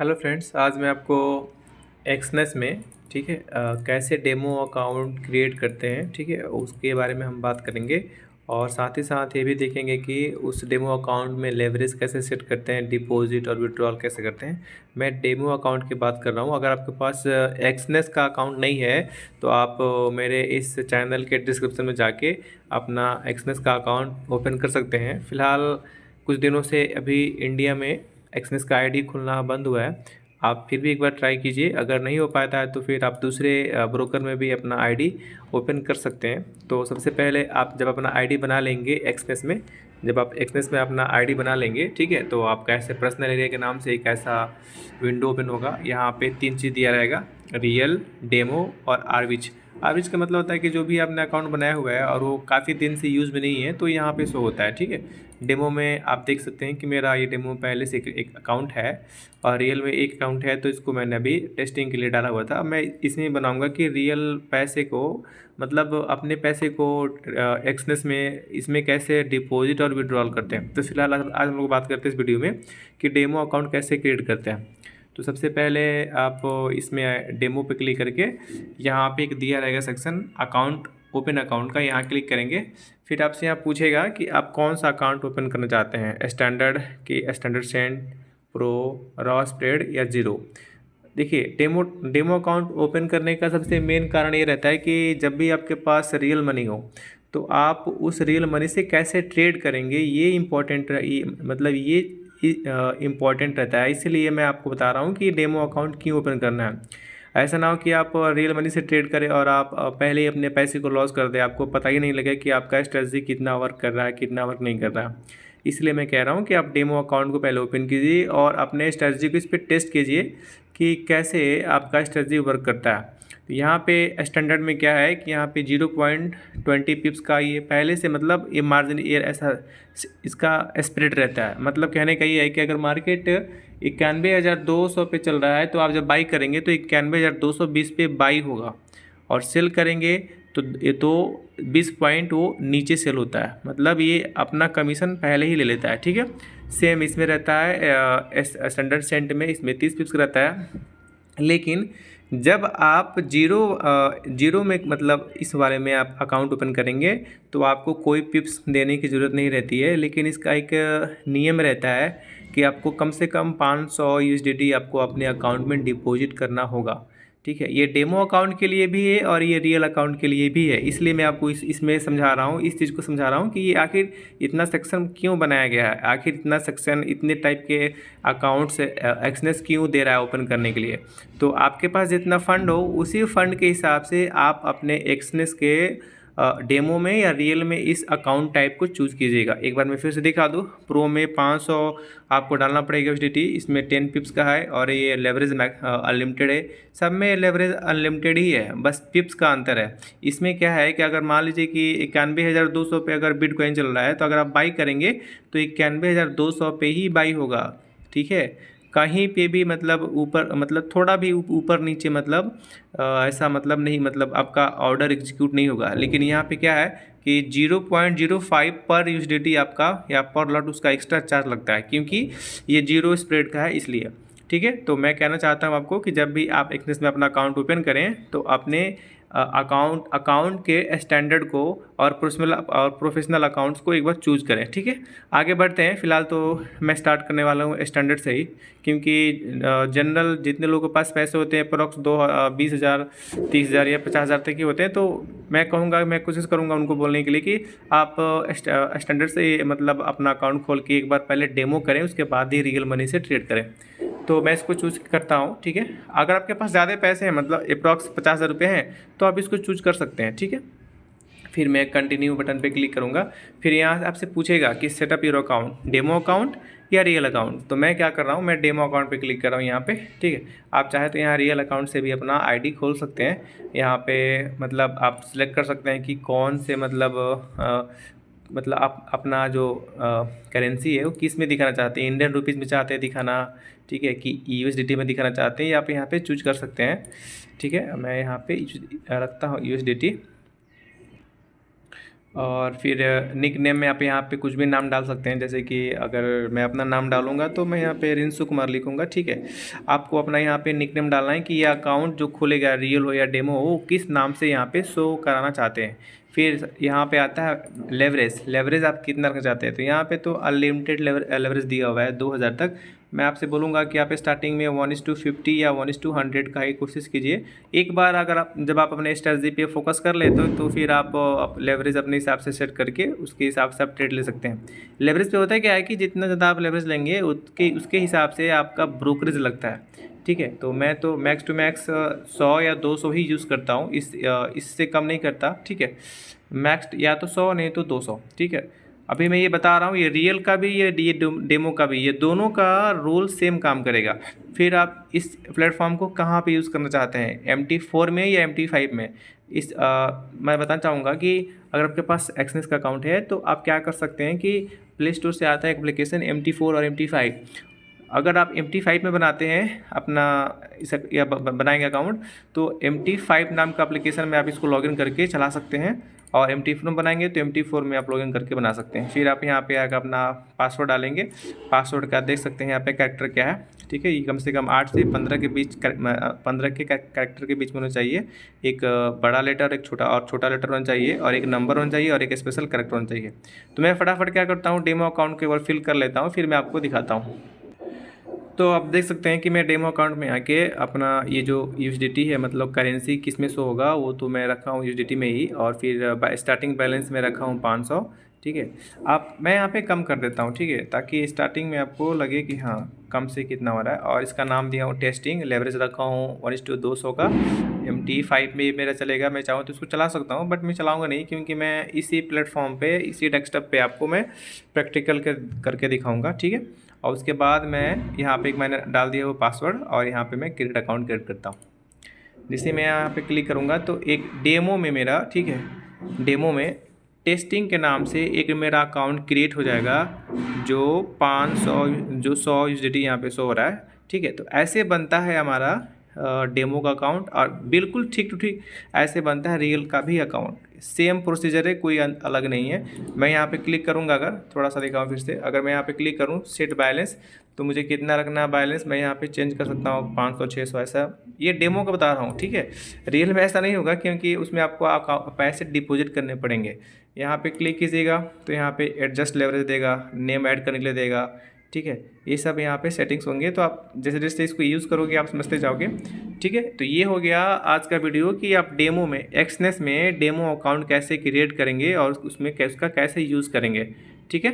Hello friends, आज मैं आपको एक्सनेस में ठीक है कैसे डेमो अकाउंट क्रिएट करते हैं, ठीक है, उसके बारे में हम बात करेंगे। और साथ ही साथ ये भी देखेंगे कि उस डेमो अकाउंट में लेवरेज कैसे सेट करते हैं, डिपॉजिट और विड्रॉल कैसे करते हैं। मैं डेमो अकाउंट की बात कर रहा हूँ। अगर आपके पास एक्सनेस का अकाउंट नहीं है तो आप मेरे इस चैनल के डिस्क्रिप्शन में जाके अपना एक्सनेस का अकाउंट ओपन कर सकते हैं। फ़िलहाल कुछ दिनों से अभी इंडिया में एक्सनेस का आईडी खुलना बंद हुआ है। आप फिर भी एक बार ट्राई कीजिए, अगर नहीं हो पाता है तो फिर आप दूसरे ब्रोकर में भी अपना आईडी ओपन कर सकते हैं। तो सबसे पहले आप जब अपना आईडी बना लेंगे एक्सनेस में, जब आप एक्सनेस में अपना आईडी बना लेंगे, ठीक है, तो आपका ऐसे पर्सनल एरिया के नाम से एक ऐसा विंडो ओपन होगा। यहाँ पे 3 चीज़ दिया रहेगा, रियल, डेमो और आरविच। आरविच का मतलब होता है कि जो भी आपने अकाउंट बनाया हुआ है और वो काफ़ी दिन से यूज़ में नहीं है तो यहाँ पे शो होता है, ठीक है। डेमो में आप देख सकते हैं कि मेरा ये डेमो पहले से एक अकाउंट है और रियल में एक अकाउंट है, तो इसको मैंने अभी टेस्टिंग के लिए डाला हुआ था। अब मैं इसमें बनाऊंगा कि रियल पैसे को, मतलब अपने पैसे को एक्सनेस में इसमें कैसे डिपॉजिट और विड्रॉल करते हैं। तो फिलहाल आज हम लोग बात करते हैं इस वीडियो में कि डेमो अकाउंट कैसे क्रिएट करते हैं। तो सबसे पहले आप इसमें डेमो पे क्लिक करके यहाँ पे एक दिया रहेगा सेक्शन अकाउंट, ओपन अकाउंट का, यहाँ क्लिक करेंगे। फिर आपसे यहाँ पूछेगा कि आप कौन सा अकाउंट ओपन करना चाहते हैं, स्टैंडर्ड कि standard send, pro, raw spread या ज़ीरो। देखिए, डेमो अकाउंट ओपन करने का सबसे मेन कारण ये रहता है कि जब भी आपके पास रियल मनी हो तो आप उस रियल मनी से कैसे ट्रेड करेंगे, ये इम्पोर्टेंट, मतलब ये इम्पॉर्टेंट रहता है। इसीलिए मैं आपको बता रहा हूँ कि डेमो अकाउंट क्यों ओपन करना है। ऐसा ना हो कि आप रियल मनी से ट्रेड करें और आप पहले ही अपने पैसे को लॉस कर दें, आपको पता ही नहीं लगे कि आपका स्ट्रेटजी कितना वर्क कर रहा है, कितना वर्क नहीं कर रहा है। इसलिए मैं कह रहा हूँ कि आप डेमो अकाउंट को पहले ओपन कीजिए और अपने स्ट्रेटजी को इस पर टेस्ट कीजिए कि कैसे आपका स्ट्रेटजी वर्क करता है। तो यहाँ पे स्टैंडर्ड में क्या है कि यहाँ पे 0.20 पिप्स का ये पहले से, मतलब ये मार्जिन ये ऐसा इसका स्प्रेड रहता है। मतलब कहने का ये है कि अगर मार्केट 91,200 पे चल रहा है तो आप जब बाई करेंगे तो 91,220 पे बाई होगा और सेल करेंगे तो ये तो 20 पॉइंट वो नीचे सेल होता है। मतलब ये अपना कमीशन पहले ही ले लेता है, ठीक है। सेम इसमें रहता है स्टैंडर्ड सेंट में, इसमें 30 पिप्स रहता है। लेकिन जब आप जीरो में, मतलब इस वाले में आप अकाउंट ओपन करेंगे तो आपको कोई पिप्स देने की ज़रूरत नहीं रहती है। लेकिन इसका एक नियम रहता है कि आपको कम से कम 500 यूएसडीटी आपको अपने अकाउंट में डिपॉजिट करना होगा, ठीक है। ये डेमो अकाउंट के लिए भी है और ये रियल अकाउंट के लिए भी है। इसलिए मैं आपको इसमें समझा रहा हूँ, इस चीज़ को समझा रहा हूँ कि ये आखिर इतना सेक्शन क्यों बनाया गया है, आखिर इतना सेक्शन इतने टाइप के अकाउंट से एक्सनेस क्यों दे रहा है ओपन करने के लिए। तो आपके पास जितना फ़ंड हो उसी फंड के हिसाब से आप अपने एक्सनेस के डेमो में या रियल में इस अकाउंट टाइप को चूज़ कीजिएगा। एक बार मैं फिर से दिखा दूँ, प्रो में 500 आपको डालना पड़ेगा यूएसडीटी, इसमें 10 पिप्स का है और ये लेवरेज अनलिमिटेड है। सब में लेवरेज अनलिमिटेड ही है, बस पिप्स का अंतर है। इसमें क्या है कि अगर मान लीजिए कि 91,200 पे अगर बिटकॉइन चल रहा है तो अगर आप बाई करेंगे तो 91,200 पे ही बाई होगा, ठीक है। कहीं पे भी मतलब ऊपर, मतलब थोड़ा भी ऊपर नीचे, मतलब ऐसा मतलब नहीं, मतलब आपका ऑर्डर एग्जीक्यूट नहीं होगा। लेकिन यहाँ पे क्या है कि 0.05 पर यूएसडीटी आपका या पर लॉट उसका एक्स्ट्रा चार्ज लगता है, क्योंकि ये जीरो स्प्रेड का है इसलिए, ठीक है। तो मैं कहना चाहता हूँ आपको कि जब भी आप एक्सनेस में अपना अकाउंट ओपन करें तो अपने अकाउंट के स्टैंडर्ड को और प्रोफेशनल अकाउंट्स को एक बार चूज़ करें, ठीक है। आगे बढ़ते हैं। फ़िलहाल तो मैं स्टार्ट करने वाला हूँ स्टैंडर्ड से ही, क्योंकि जनरल जितने लोगों के पास पैसे होते हैं अप्रोक्स 20,000, 30,000 या 50,000 तक ही होते हैं, तो मैं कहूँगा, मैं कोशिश करूँगा उनको बोलने के लिए कि आप स्टैंडर्ड से मतलब अपना अकाउंट खोल के एक बार पहले डेमो करें, उसके बाद ही रियल मनी से ट्रेड करें। तो मैं इसको चूज़ करता हूँ, ठीक है। अगर आपके पास ज़्यादा पैसे हैं, मतलब अप्रॉक्स 50,000 रुपये हैं, तो आप इसको चूज़ कर सकते हैं, ठीक है। फिर मैं कंटिन्यू बटन पे क्लिक करूँगा। फिर यहाँ से आपसे पूछेगा कि setup your account, demo account या रियल अकाउंट। तो मैं क्या कर रहा हूँ, मैं डेमो अकाउंट पे क्लिक कर रहा हूँ यहाँ पे, ठीक है। आप चाहे तो यहाँ रियल अकाउंट से भी अपना आईडी खोल सकते हैं। यहाँ पे मतलब आप सिलेक्ट कर सकते हैं कि कौन से, मतलब आप अपना जो करेंसी है वो किस में दिखाना चाहते हैं, इंडियन रुपीज़ में चाहते हैं दिखाना, ठीक है, कि यूएसडीटी में दिखाना चाहते हैं, या आप यहाँ पे चूज कर सकते हैं, ठीक है। मैं यहाँ पे रखता हूँ यूएसडीटी। और फिर निक नेम में आप यहाँ पे कुछ भी नाम डाल सकते हैं, जैसे कि अगर मैं अपना नाम डालूंगा तो मैं यहाँ पे रिंसु कुमार लिखूंगा, ठीक है। आपको अपना यहाँ पे निक नेम डालना है कि ये अकाउंट जो खुलेगा, रियल हो या डेमो हो, किस नाम से यहाँ पे शो कराना चाहते हैं। फिर यहाँ पे आता है लेवरेज। लेवरेज आप कितना रखना चाहते हैं, तो यहाँ पे तो अनलिमिटेड लेवरेज दिया हुआ है 2000 तक। मैं आपसे बोलूँगा कि आप स्टार्टिंग में 1:50 या 1:100 का ही कोशिश कीजिए। एक बार अगर आप जब आप अपने स्ट्रेटजी पे फोकस कर लेते हो तो फिर आप लेवरेज अपने हिसाब से सेट करके उसके हिसाब से आप ट्रेड ले सकते हैं। लेवरेज पे होता है क्या है कि जितना ज़्यादा आप लेवरेज लेंगे उसके हिसाब से आपका ब्रोकरेज लगता है, ठीक है। तो मैं तो मैक्स टू मैक्स 100 या 200 ही यूज़ करता हूँ, इससे कम नहीं करता, ठीक है। मैक्स या तो 100 नहीं तो 200, ठीक है। अभी मैं ये बता रहा हूँ, ये रियल का भी ये डेमो का भी, ये दोनों का रूल सेम काम करेगा। फिर आप इस प्लेटफॉर्म को कहाँ पे यूज़ करना चाहते हैं, MT4 में या MT5 में। मैं बताना चाहूँगा कि अगर आपके पास एक्सनेस का अकाउंट है तो आप क्या कर सकते हैं कि प्ले स्टोर से आता है एप्लीकेशन MT4 और MT5। अगर आप MT5 में बनाते हैं अपना इस या बनाएंगे अकाउंट, तो MT5 नाम का एप्लीकेशन में आप इसको लॉगिन करके चला सकते हैं, और MT4 में बनाएंगे तो MT4 में आप लॉगिन करके बना सकते हैं। फिर आप यहाँ पे आकर अपना पासवर्ड डालेंगे। पासवर्ड का देख सकते हैं यहाँ पे कैरेक्टर क्या है, ठीक है। ये कम से कम 8 से 15 के बीच 15 के कैरेक्टर के बीच में होना चाहिए। एक बड़ा लेटर, एक छोटा लेटर होना चाहिए, और एक नंबर होना चाहिए, और एक स्पेशल कैरेक्टर होना चाहिए। तो मैं फटाफट क्या करता हूँ, डेमो अकाउंट को एक बार फिल कर लेता हूँ, फिर मैं आपको दिखाता हूँ। तो आप देख सकते हैं कि मैं डेमो अकाउंट में आके अपना ये जो USDT है, मतलब करेंसी किस में शो होगा, वो तो मैं रखा हूँ USDT में ही, और फिर स्टार्टिंग बैलेंस में रखा हूँ 500, ठीक है। मैं यहाँ पे कम कर देता हूँ, ठीक है, ताकि स्टार्टिंग में आपको लगे कि हाँ कम से कितना हो रहा है। और इसका नाम दिया हूँ टेस्टिंग। लेवरेज रखा हूँ 1:200 का। MT5 में मेरा चलेगा, मैं चाहूँ तो इसको चला सकता हूँ, बट मैं चलाऊँगा नहीं, क्योंकि मैं इसी प्लेटफॉर्म पे, इसी डेस्कटॉप पे आपको मैं प्रैक्टिकल करके दिखाऊँगा, ठीक है। और उसके बाद मैं यहाँ पे एक मैंने डाल दिया वो पासवर्ड, और यहाँ पे मैं क्रिएट अकाउंट क्रिएट करता हूँ। जैसे मैं यहाँ पे क्लिक करूँगा तो एक डेमो में मेरा, ठीक है, डेमो में टेस्टिंग के नाम से एक मेरा अकाउंट क्रिएट हो जाएगा, जो 500 जो 100 USDT यहाँ पे शो हो रहा है, ठीक है। तो ऐसे बनता है हमारा डेमो का अकाउंट, और बिल्कुल ठीक टू ठीक ऐसे बनता है रियल का भी अकाउंट। सेम प्रोसीजर है, कोई अलग नहीं है। मैं यहाँ पे क्लिक करूँगा, अगर थोड़ा सा दिखाऊँ फिर से, अगर मैं यहाँ पे क्लिक करूँ सेट बैलेंस, तो मुझे कितना रखना है बैलेंस, मैं यहाँ पे चेंज कर सकता हूँ 500 600 ऐसा। ये डेमो का बता रहा हूँ, ठीक है। रियल में ऐसा नहीं होगा, क्योंकि उसमें आपको पैसे डिपॉजिट करने पड़ेंगे। यहाँ पे क्लिक कीजिएगा तो यहाँ पे एडजस्ट लेवरेज देगा, नेम ऐड करने के लिए देगा, ठीक है। ये सब यहाँ पे सेटिंग्स होंगे, तो आप जैसे जैसे इसको यूज़ करोगे आप समझते जाओगे, ठीक है। तो ये हो गया आज का वीडियो कि आप डेमो में, एक्सनेस में डेमो अकाउंट कैसे क्रिएट करेंगे और उसमें उसका कैसे यूज़ करेंगे, ठीक है।